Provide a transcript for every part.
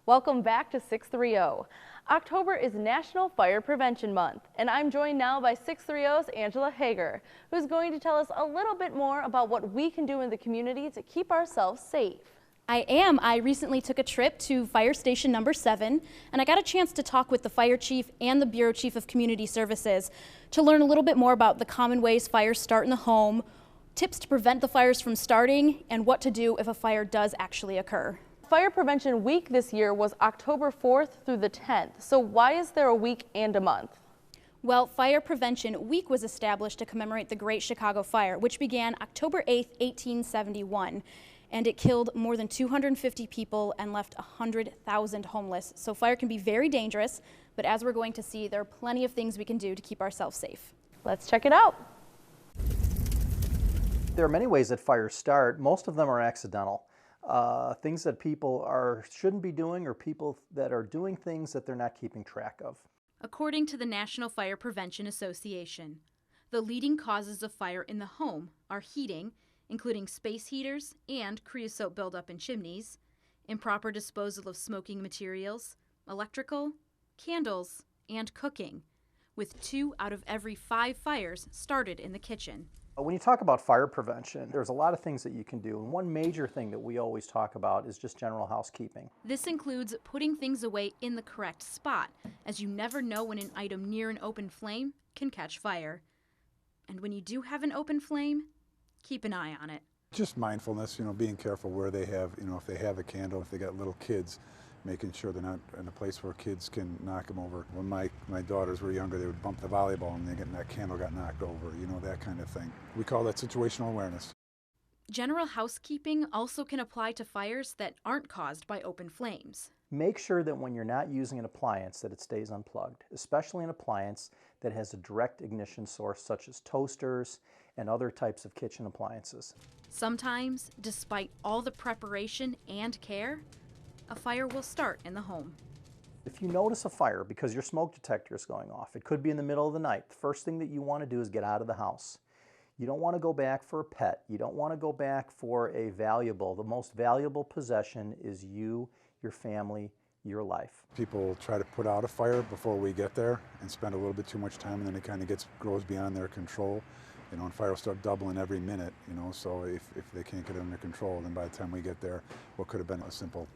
Welcome back to 630. October is National Fire Prevention Month, and I'm joined now by 630's Angela Hager, who's going to tell us a little bit more about what we can do in the community to keep ourselves safe. I am. I recently took a trip to Fire Station number 7, and I got a chance to talk with the Fire Chief and the Bureau Chief of Community Services to learn a little bit more about the common ways fires start in the home, tips to prevent the fires from starting, and what to do if a fire does actually occur. Fire Prevention Week this year was October 4th through the 10th, so why is there a week and a month? Well, Fire Prevention Week was established to commemorate the Great Chicago Fire, which began October 8th, 1871, and it killed more than 250 people and left 100,000 homeless. So fire can be very dangerous, but as we're going to see, there are plenty of things we can do to keep ourselves safe. Let's check it out. There are many ways that fires start. Most of them are accidental. Things that people shouldn't be doing, or people that are doing things that they're not keeping track of. According to the National Fire Prevention Association, the leading causes of fire in the home are heating, including space heaters and creosote buildup in chimneys, improper disposal of smoking materials, electrical, candles, and cooking, with 2 out of every 5 fires started in the kitchen. When you talk about fire prevention, there's a lot of things that you can do, and one major thing that we always talk about is just general housekeeping. This includes putting things away in the correct spot, as you never know when an item near an open flame can catch fire. And when you do have an open flame, keep an eye on it. Just mindfulness, being careful where they have, if they have a candle, if they got little kids, making sure they're not in a place where kids can knock them over. When my daughters were younger, they would bump the volleyball and that candle got knocked over, that kind of thing. We call that situational awareness. General housekeeping also can apply to fires that aren't caused by open flames. Make sure that when you're not using an appliance that it stays unplugged, especially an appliance that has a direct ignition source such as toasters and other types of kitchen appliances. Sometimes, despite all the preparation and care, a fire will start in the home. If you notice a fire because your smoke detector is going off, it could be in the middle of the night, the first thing that you want to do is get out of the house. You don't want to go back for a pet. You don't want to go back for a valuable. The most valuable possession is you, your family, your life. People try to put out a fire before we get there and spend a little bit too much time, and then it kind of grows beyond their control. And fire will start doubling every minute, so if they can't get it under control, then by the time we get there, what could have been a simple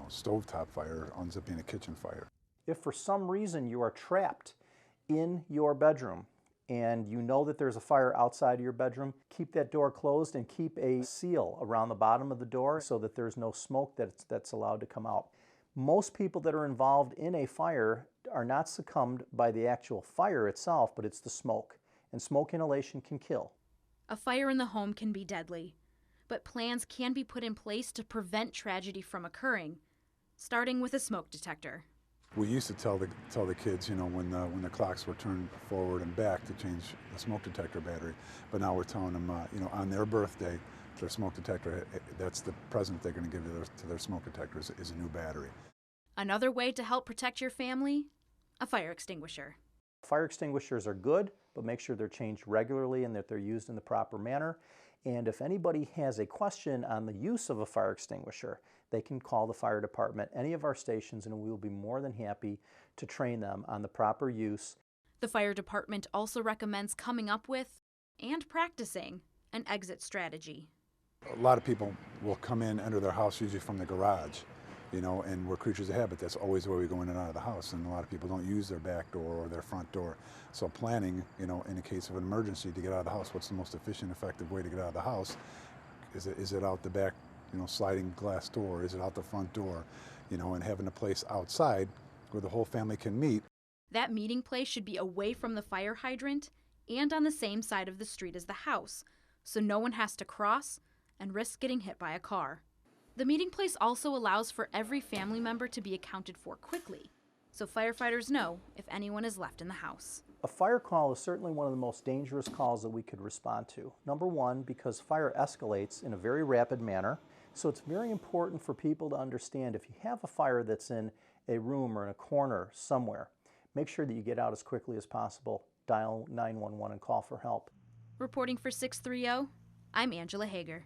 stovetop fire ends up being a kitchen fire. If for some reason you are trapped in your bedroom and you know that there's a fire outside of your bedroom, keep that door closed and keep a seal around the bottom of the door so that there's no smoke that's allowed to come out. Most people that are involved in a fire are not succumbed by the actual fire itself, but it's the smoke. And smoke inhalation can kill. A fire in the home can be deadly, but plans can be put in place to prevent tragedy from occurring, starting with a smoke detector. We used to tell the kids, when the clocks were turned forward and back to change the smoke detector battery. But now we're telling them, on their birthday, their smoke detector, that's the present they're going to give to their smoke detectors is a new battery. Another way to help protect your family, a fire extinguisher. Fire extinguishers are good, but make sure they're changed regularly and that they're used in the proper manner. And if anybody has a question on the use of a fire extinguisher, they can call the fire department, any of our stations, and we will be more than happy to train them on the proper use. The fire department also recommends coming up with and practicing an exit strategy. A lot of people will come in, enter their house usually from the garage. And we're creatures of habit. That's always where we go in and out of the house. And a lot of people don't use their back door or their front door. So planning, in the case of an emergency to get out of the house, what's the most efficient, effective way to get out of the house? Is it out the back, sliding glass door? Is it out the front door? And having a place outside where the whole family can meet. That meeting place should be away from the fire hydrant and on the same side of the street as the house, so no one has to cross and risk getting hit by a car. The meeting place also allows for every family member to be accounted for quickly, so firefighters know if anyone is left in the house. A fire call is certainly one of the most dangerous calls that we could respond to. Number one, because fire escalates in a very rapid manner, so it's very important for people to understand if you have a fire that's in a room or in a corner somewhere, make sure that you get out as quickly as possible, dial 911 and call for help. Reporting for 630, I'm Angela Hager.